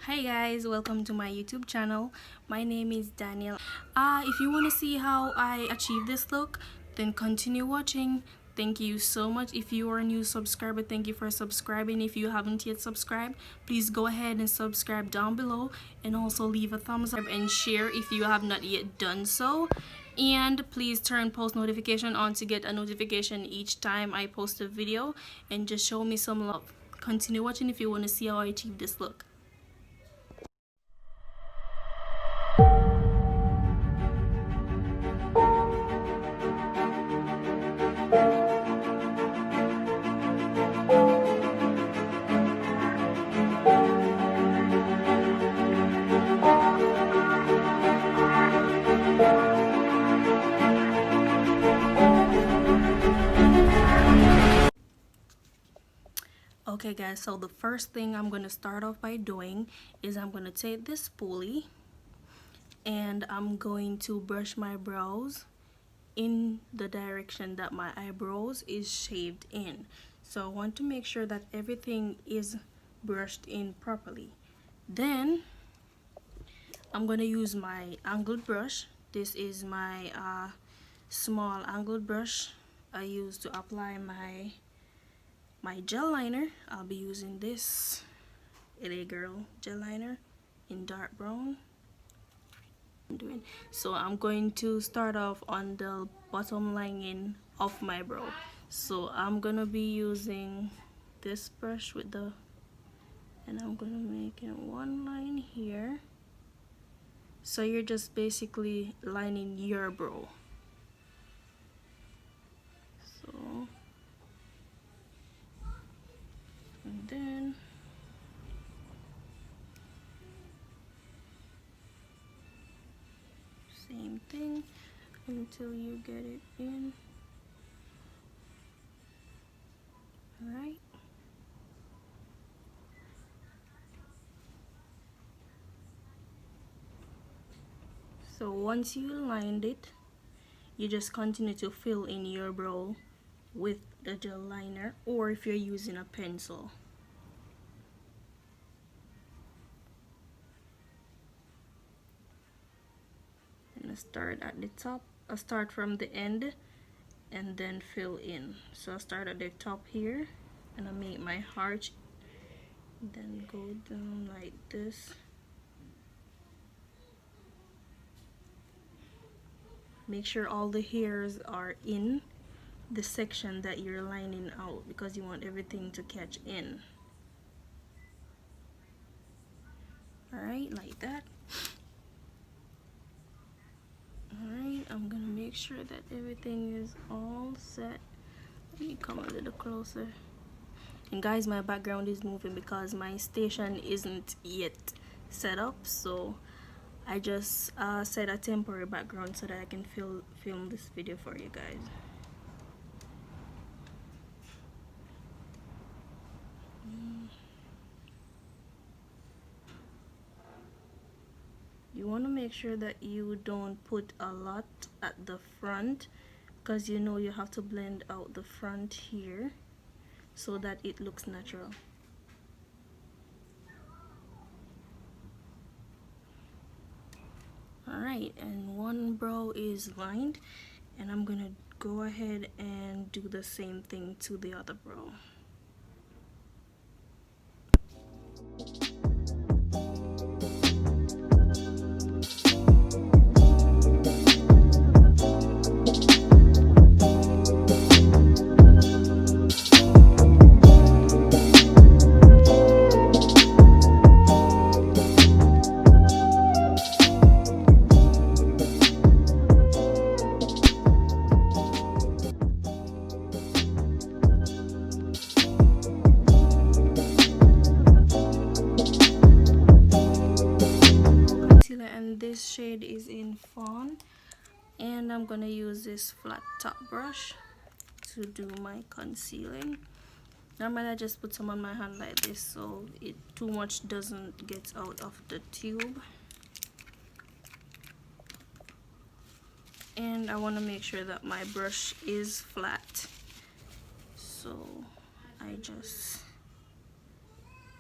Hi guys, welcome to my YouTube channel. My name is Daniel. If you want to see how I achieve this look, then continue watching. Thank you so much. If you are a new subscriber, thank you for subscribing. If you haven't yet subscribed, please go ahead and subscribe down below, and also leave a thumbs up and share if you have not yet done so. And please turn post notification on to get a notification each time I post a video, and just show me some love. Continue watching if you want to see how I achieve this look. Okay guys, so the first thing I'm going to start off by doing is I'm going to take this spoolie and I'm going to brush my brows in the direction that my eyebrows is shaped in. So I want to make sure that everything is brushed in properly. Then I'm going to use my angled brush. This is my small angled brush I use to apply my gel liner. I'll be using this LA Girl gel liner in dark brown. So I'm going to start off on the bottom lining of my brow. So I'm gonna be using this brush with the, and I'm gonna make it one line here. So you're just basically lining your brow. So, and then same thing until you get it in. Alright. So once you lined it, you just continue to fill in your brow with the gel liner, or if you're using a pencil. And I start at the top. I start from the end and then fill in. So I start at the top here and I make my arch, then go down like this. Make sure all the hairs are in the section that you're lining out, because you want everything to catch in. Alright, like that. Alright, I'm gonna make sure that everything is all set. Let me come a little closer. And guys, my background is moving because my station isn't yet set up, so I just set a temporary background so that I can film this video for you guys. You want to make sure that you don't put a lot at the front, because you know you have to blend out the front here so that it looks natural. Alright, and one brow is lined, and I'm gonna go ahead and do the same thing to the other brow. And this shade is in Fawn, and I'm gonna use this flat top brush to do my concealing. Normally I just put some on my hand like this so it too much doesn't get out of the tube, and I want to make sure that my brush is flat, so I just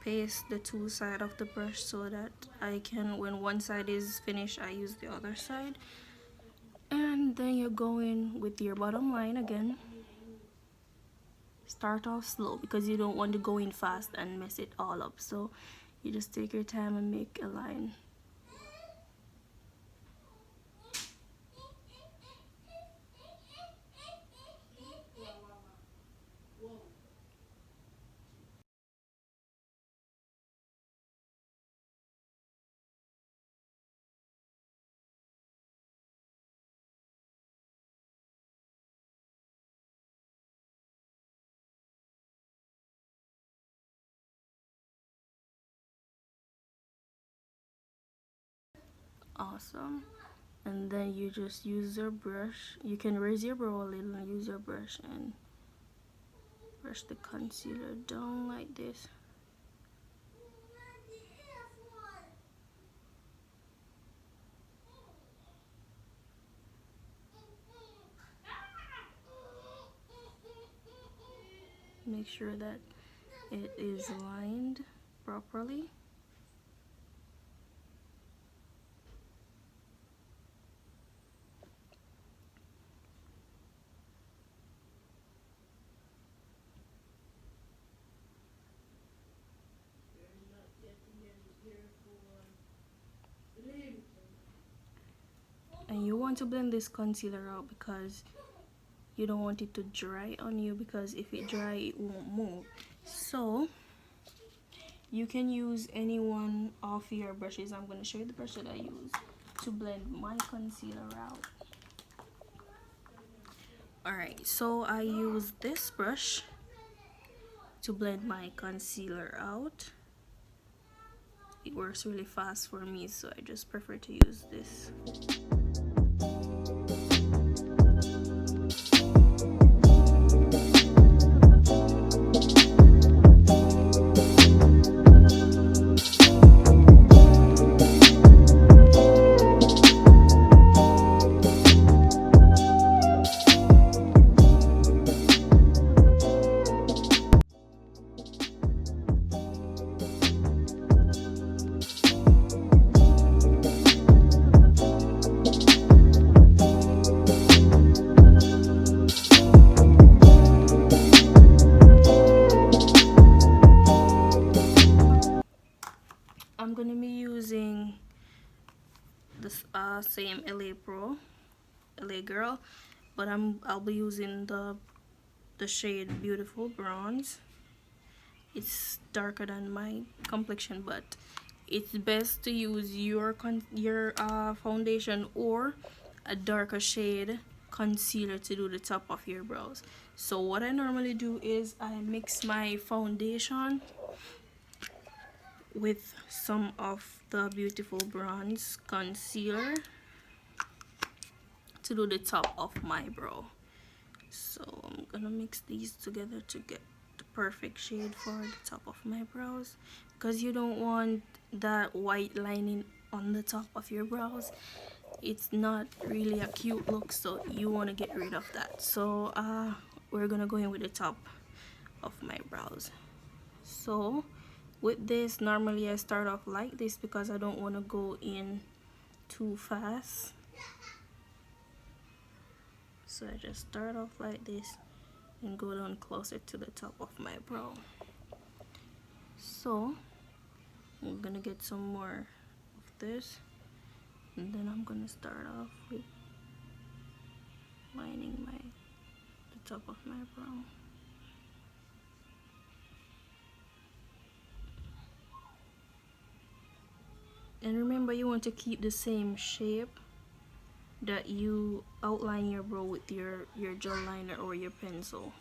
paste the two sides of the brush so that I can, when one side is finished, I use the other side. And then you're going with your bottom line again. Start off slow because you don't want to go in fast and mess it all up, so you just take your time and make a line. Awesome. And then you just use your brush. You can raise your brow a little and use your brush and brush the concealer down like this. Make sure that it is lined properly. And you want to blend this concealer out because you don't want it to dry on you, because if it dry it won't move. So you can use any one of your brushes. I'm going to show you the brush that I use to blend my concealer out. Alright, so I use this brush to blend my concealer out. It works really fast for me, so I just prefer to use this. I'm gonna be using this same LA Girl, but I'll be using the shade Beautiful Bronze. It's darker than my complexion, but it's best to use your foundation or a darker shade concealer to do the top of your brows. So what I normally do is I mix my foundation with some of the Beautiful Bronze concealer to do the top of my brow. So I'm gonna mix these together to get the perfect shade for the top of my brows, because you don't want that white lining on the top of your brows. It's not really a cute look, so you want to get rid of that. So we're gonna go in with the top of my brows. So with this, normally I start off like this because I don't want to go in too fast. So I just start off like this and go down closer to the top of my brow. So I'm gonna get some more of this, and then I'm gonna start off with lining the top of my brow. And remember, you want to keep the same shape that you outline your brow with your gel liner or your pencil.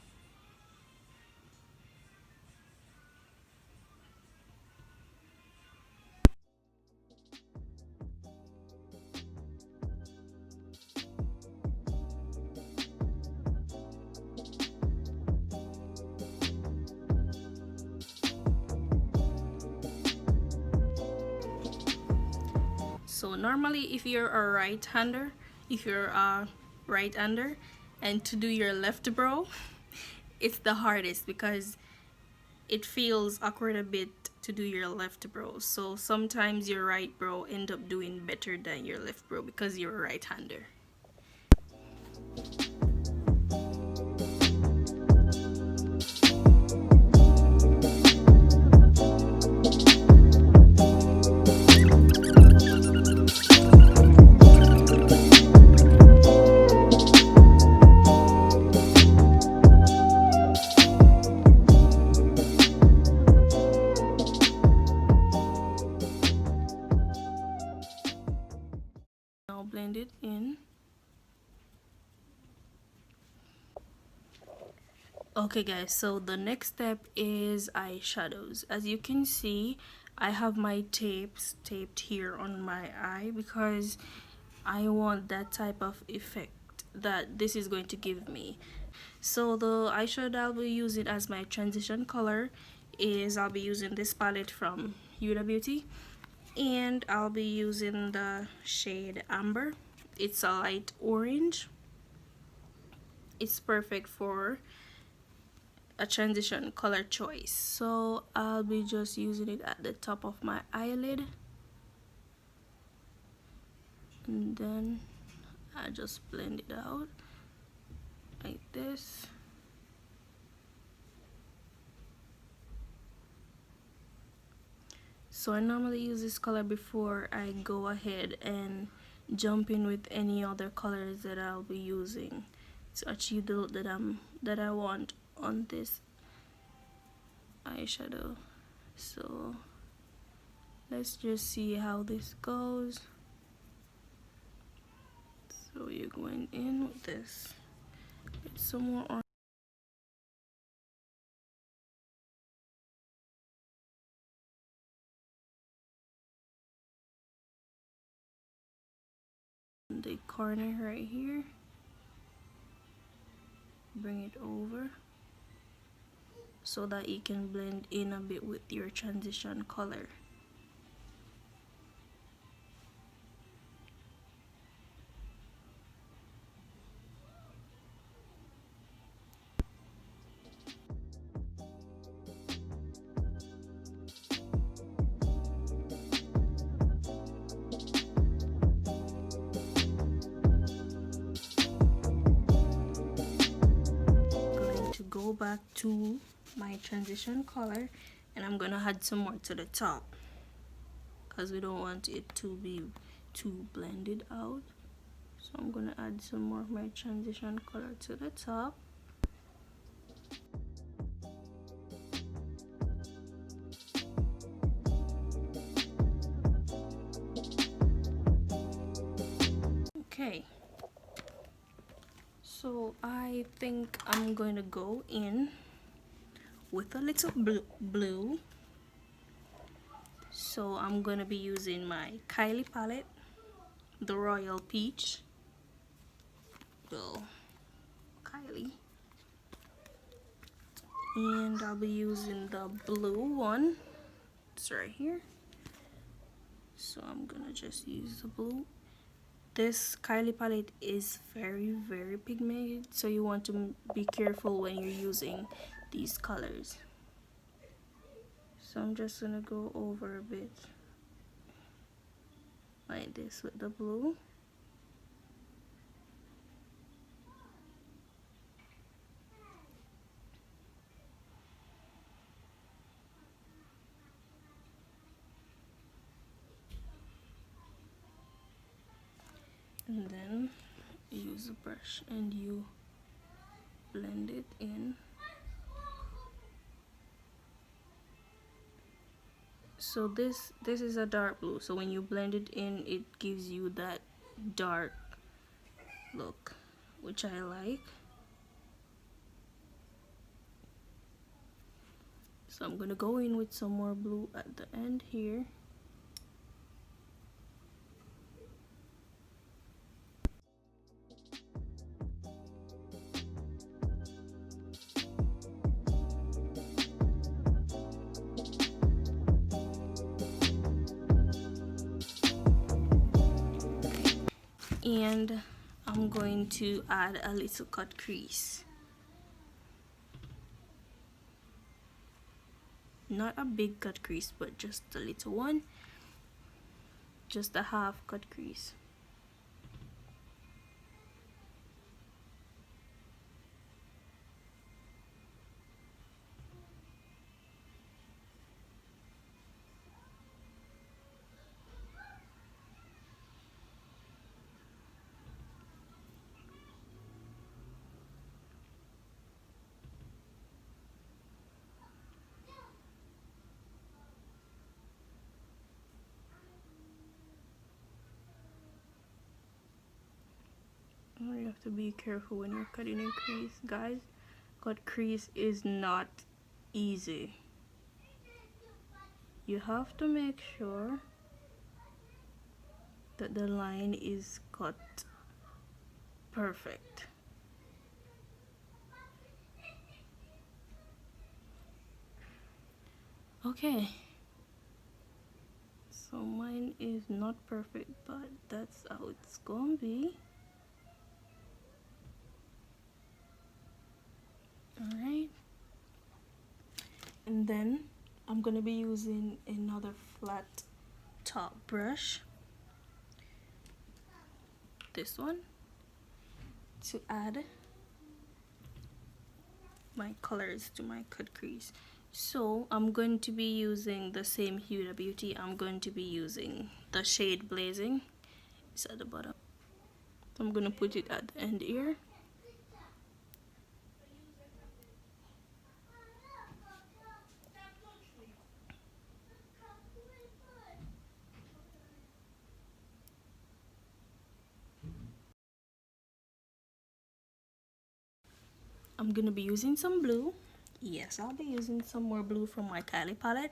So normally if you're a right-hander, and to do your left brow, it's the hardest because it feels awkward a bit to do your left brow. So sometimes your right brow end up doing better than your left brow because you're a right-hander. Now blend it in. Okay guys, so the next step is eyeshadows. As you can see, I have my tapes taped here on my eye because I want that type of effect that this is going to give me. So the eyeshadow I'll be using as my transition color is I'll be using this palette from Huda Beauty, and I'll be using the shade Amber. It's a light orange. It's perfect for a transition color choice. So I'll be just using it at the top of my eyelid, and then I just blend it out like this. So I normally use this color before I go ahead and jump in with any other colors that I'll be using to achieve the look that I want on this eyeshadow. So let's just see how this goes. So you're going in with this. Get some more on the corner right here. Bring it over so that it can blend in a bit with your transition color. Go back to my transition color, and I'm gonna add some more to the top because we don't want it to be too blended out. So I'm gonna add some more of my transition color to the top. Okay, so I think I'm going to go in with a little blue. So I'm going to be using my Kylie palette, the Royal Peach. Well, Kylie. And I'll be using the blue one. It's right here. So I'm going to just use the blue. This Kylie palette is very pigmented, so you want to be careful when you're using these colors. So I'm just gonna go over a bit like this with the blue. And then use a brush and you blend it in. So this is a dark blue, so when you blend it in, it gives you that dark look, which I like. So I'm gonna go in with some more blue at the end here. And I'm going to add a little cut crease. not a big cut crease, but just a little one, just a half cut crease. You have to be careful when you're cutting a crease, guys. Cut crease is not easy. You have to make sure that the line is cut perfect. Okay, so mine is not perfect, but that's how it's gonna be. Alright, and then I'm gonna be using another flat top brush, this one, to add my colors to my cut crease. So I'm going to be using the same Huda Beauty. I'm going to be using the shade Blazing. It's at the bottom. So I'm gonna put it at the end here. I'm gonna be using some blue. Yes, I'll be using some more blue from my Kylie palette.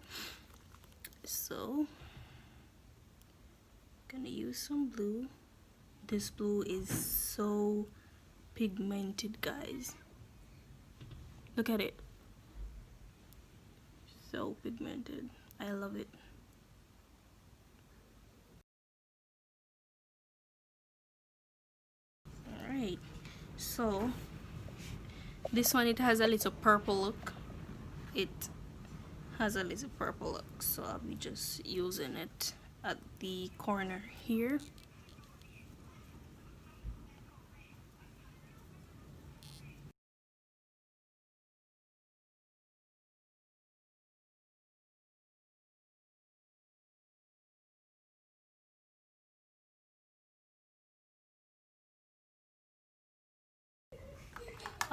So gonna use some blue. This blue is so pigmented, guys. Look at it. So pigmented. I love it. Alright, so this one, it has a little purple look. It has a little purple look, so I'll be just using it at the corner here.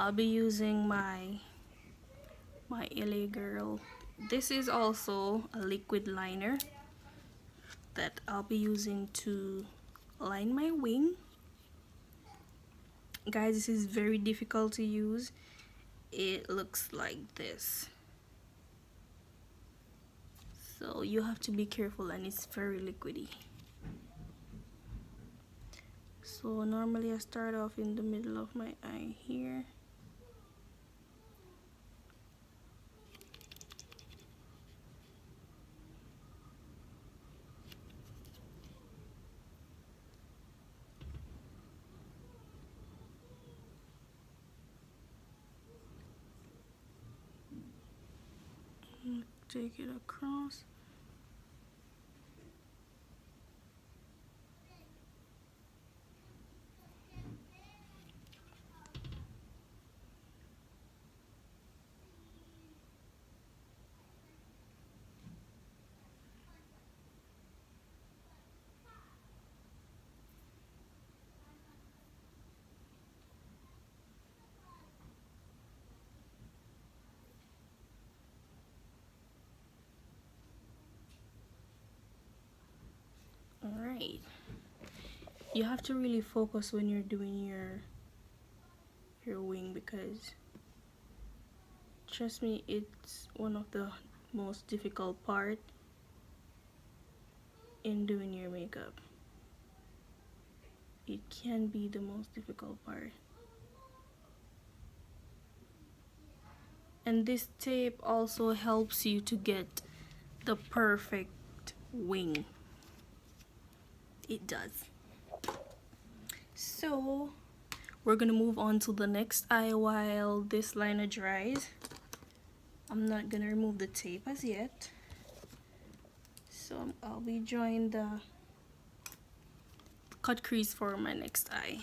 I'll be using my LA Girl. This is also a liquid liner that I'll be using to line my wing. Guys, this is very difficult to use. It looks like this, so you have to be careful, and it's very liquidy. So normally I start off in the middle of my eye here. Take it across. Alright, you have to really focus when you're doing your wing, because trust me, it's one of the most difficult part in doing your makeup. It can be the most difficult part. And this tape also helps you to get the perfect wing. It does. So we're gonna move on to the next eye while this liner dries. I'm not gonna remove the tape as yet. So I'll be drawing the cut crease for my next eye.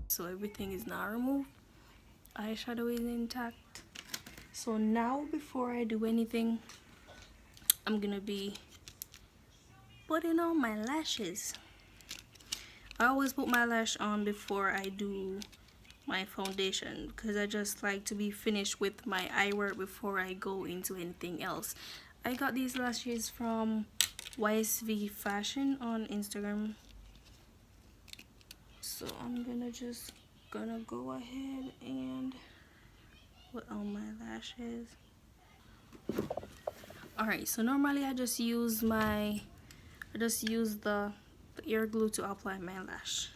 So everything is now removed. Eyeshadow is intact. So now before I do anything, I'm gonna be putting on my lashes. I always put my lash on before I do my foundation because I just like to be finished with my eye work before I go into anything else. I got these lashes from YSV Fashion on Instagram. So I'm gonna go ahead and put on my lashes. Alright, so normally I just use the ear glue to apply my lash.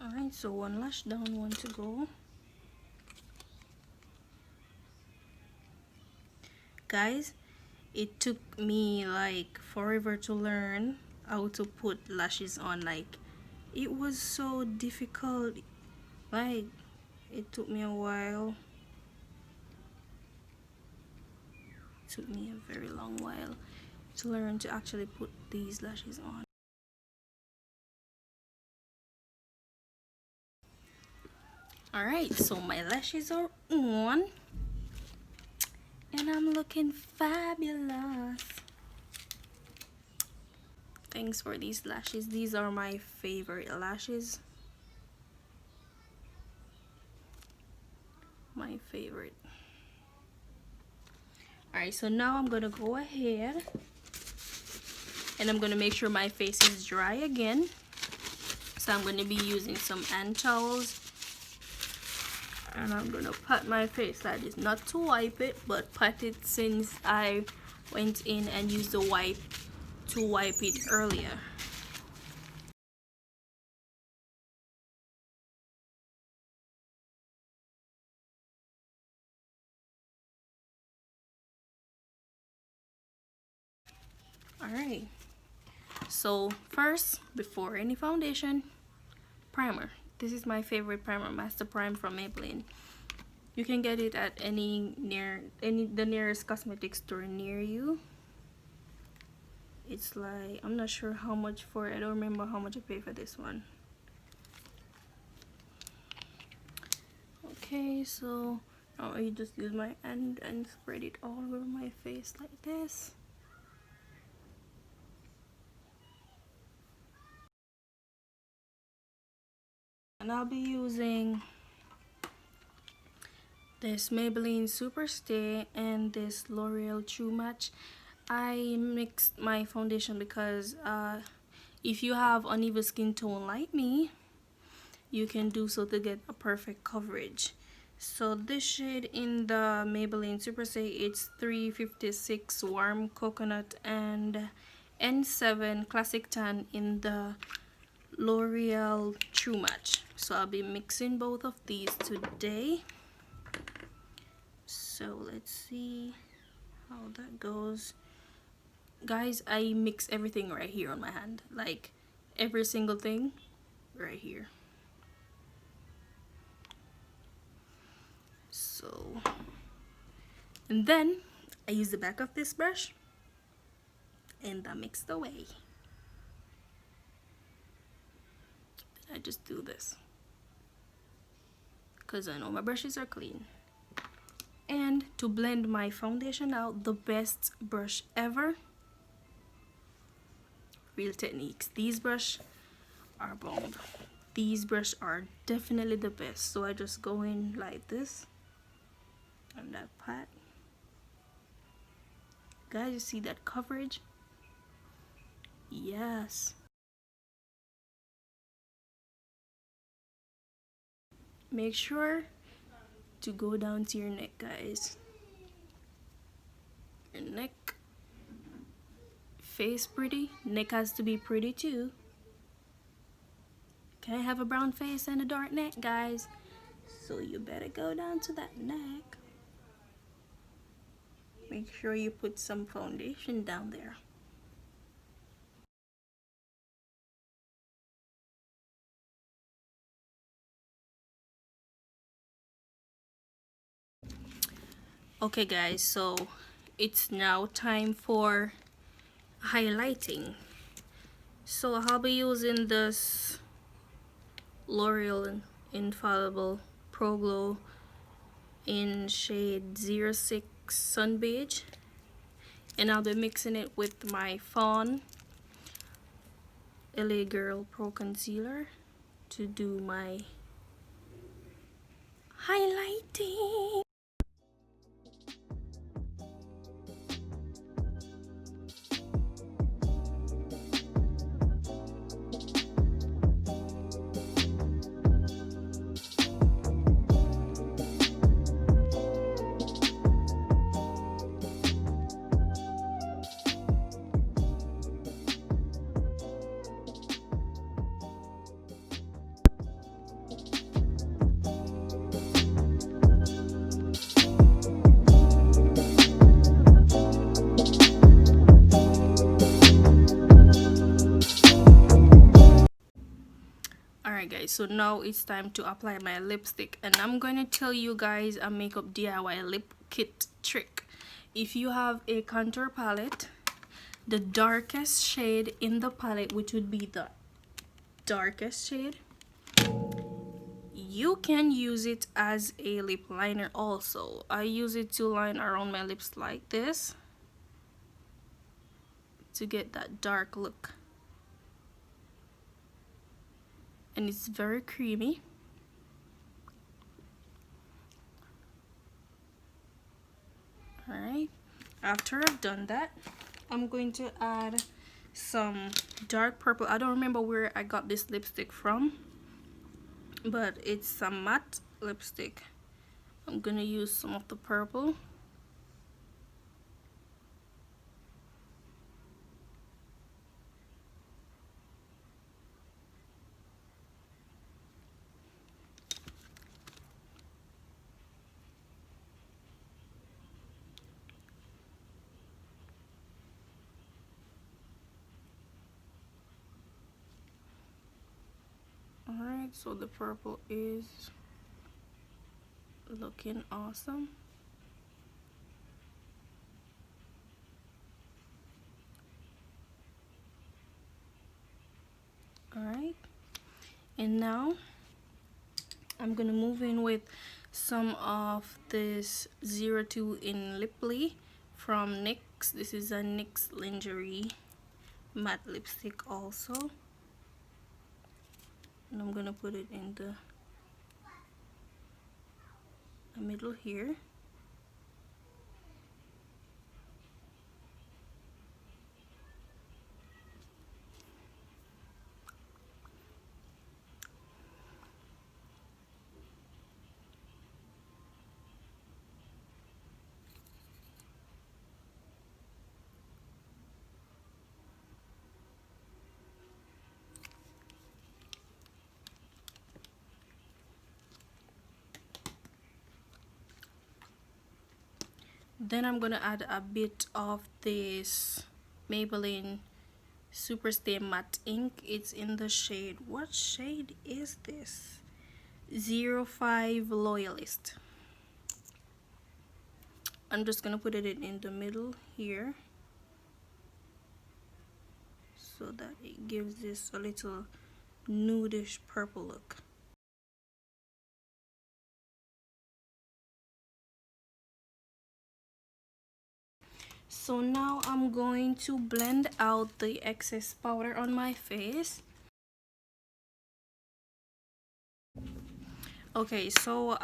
Alright, so one lash down, one to go. Guys, it took me like forever to learn how to put lashes on. Like, it was so difficult. Like, it took me a while. It took me a very long while to learn to actually put these lashes on. Alright, so my lashes are on and I'm looking fabulous. Thanks for these lashes. These are my favorite lashes. My favorite. Alright, so now I'm gonna go ahead and I'm gonna make sure my face is dry again. So I'm gonna be using some hand towels and I'm gonna pat my face like this, not to wipe it, but pat it since I went in and used the wipe to wipe it earlier. Alright, so first, before any foundation, primer. This is my favorite primer, Master Prime from Maybelline. You can get it at the nearest cosmetic store near you. It's like, I'm not sure how much for it. I don't remember how much I paid for this one. Okay, so now I just use my hand and spread it all over my face like this. And I'll be using this Maybelline Super Stay and this L'Oreal True Match. I mixed my foundation because if you have uneven skin tone like me, you can do so to get a perfect coverage. So this shade in the Maybelline Super Stay, it's 356 Warm Coconut and N7 Classic Tan in the L'Oreal True Match. So I'll be mixing both of these today. So let's see how that goes. Guys, I mix everything right here on my hand, like every single thing right here. So, and then I use the back of this brush and I mix the way. I just do this because I know my brushes are clean. And to blend my foundation out, the best brush ever, Real Techniques. These brushes are bomb. These brushes are definitely the best. So I just go in like this on that part. Guys, you see that coverage? Yes. Make sure to go down to your neck, guys. Your neck. Face pretty. Neck has to be pretty too. Can't have a brown face and a dark neck, guys. So you better go down to that neck. Make sure you put some foundation down there. Okay guys, so it's now time for highlighting. So I'll be using this L'Oreal Infallible Pro Glow in shade 06 Sun Beige, and I'll be mixing it with my Fawn LA Girl Pro Concealer to do my highlighting. Alright guys, so now it's time to apply my lipstick, and I'm going to tell you guys a makeup DIY lip kit trick. If you have a contour palette, the darkest shade in the palette, which would be the darkest shade, you can use it as a lip liner also. I use it to line around my lips like this to get that dark look. And it's very creamy. Alright, after I've done that, I'm going to add some dark purple. I don't remember where I got this lipstick from, but it's a matte lipstick. I'm gonna use some of the purple. Alright, so the purple is looking awesome. Alright, and now I'm gonna move in with some of this 02 in Lipley from NYX. This is a NYX Lingerie matte lipstick also. And I'm gonna put it in the middle here. Then I'm gonna add a bit of this Maybelline Superstay Matte Ink. It's in the shade, what shade is this? 05 Loyalist. I'm just gonna put it in the middle here so that it gives this a little nudish purple look. So now I'm going to blend out the excess powder on my face. Okay, so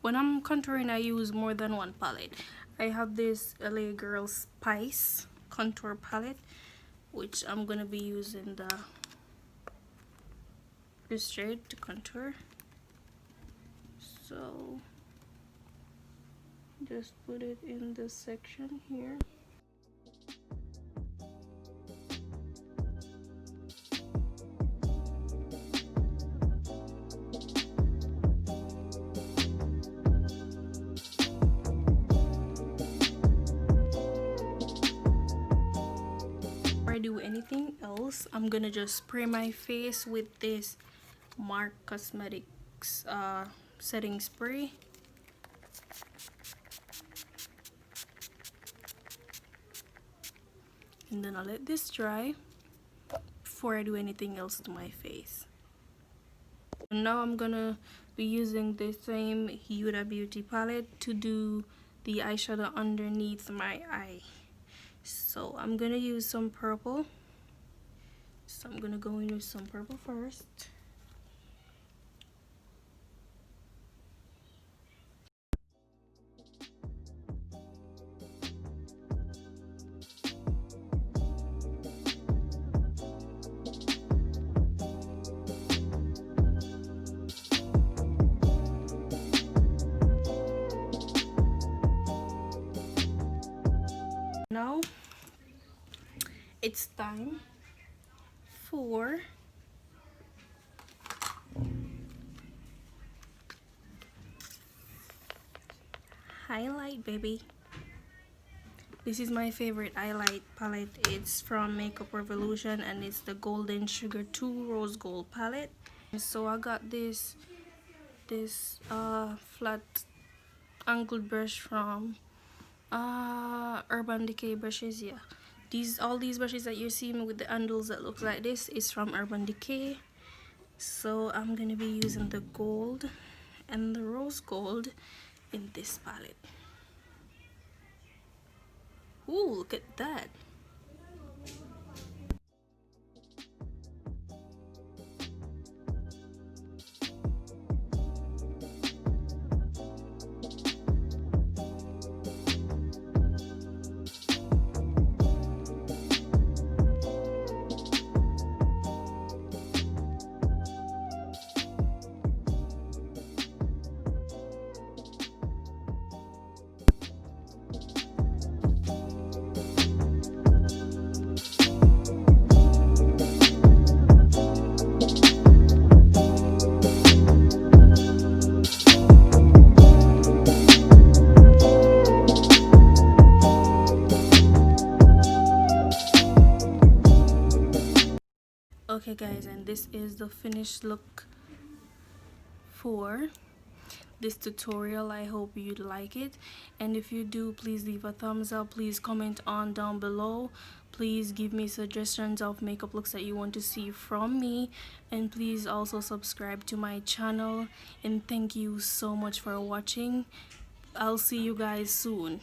when I'm contouring, I use more than one palette. I have this LA Girl Spice contour palette, which I'm gonna be using this shade to contour. So just put it in this section here. Before I do anything else, I'm gonna just spray my face with this Marc Cosmetics setting spray. And then I'll let this dry before I do anything else to my face. Now I'm gonna be using the same Huda Beauty palette to do the eyeshadow underneath my eye. So I'm gonna use some purple. So I'm gonna go in with some purple first. Now it's time for highlight, baby. This is my favorite highlight palette. It's from Makeup Revolution and it's the Golden Sugar 2 Rose Gold palette. So I got this flat angled brush from Urban Decay brushes. Yeah, all these brushes that you're seeing with the handles that look like this is from Urban Decay. So I'm gonna be using the gold and the rose gold in this palette. Ooh, look at that. Okay guys, and this is the finished look for this tutorial. I hope you'd like it, and if you do, please leave a thumbs up. Please comment on down below. Please give me suggestions of makeup looks that you want to see from me, and please also subscribe to my channel. And thank you so much for watching. I'll see you guys soon.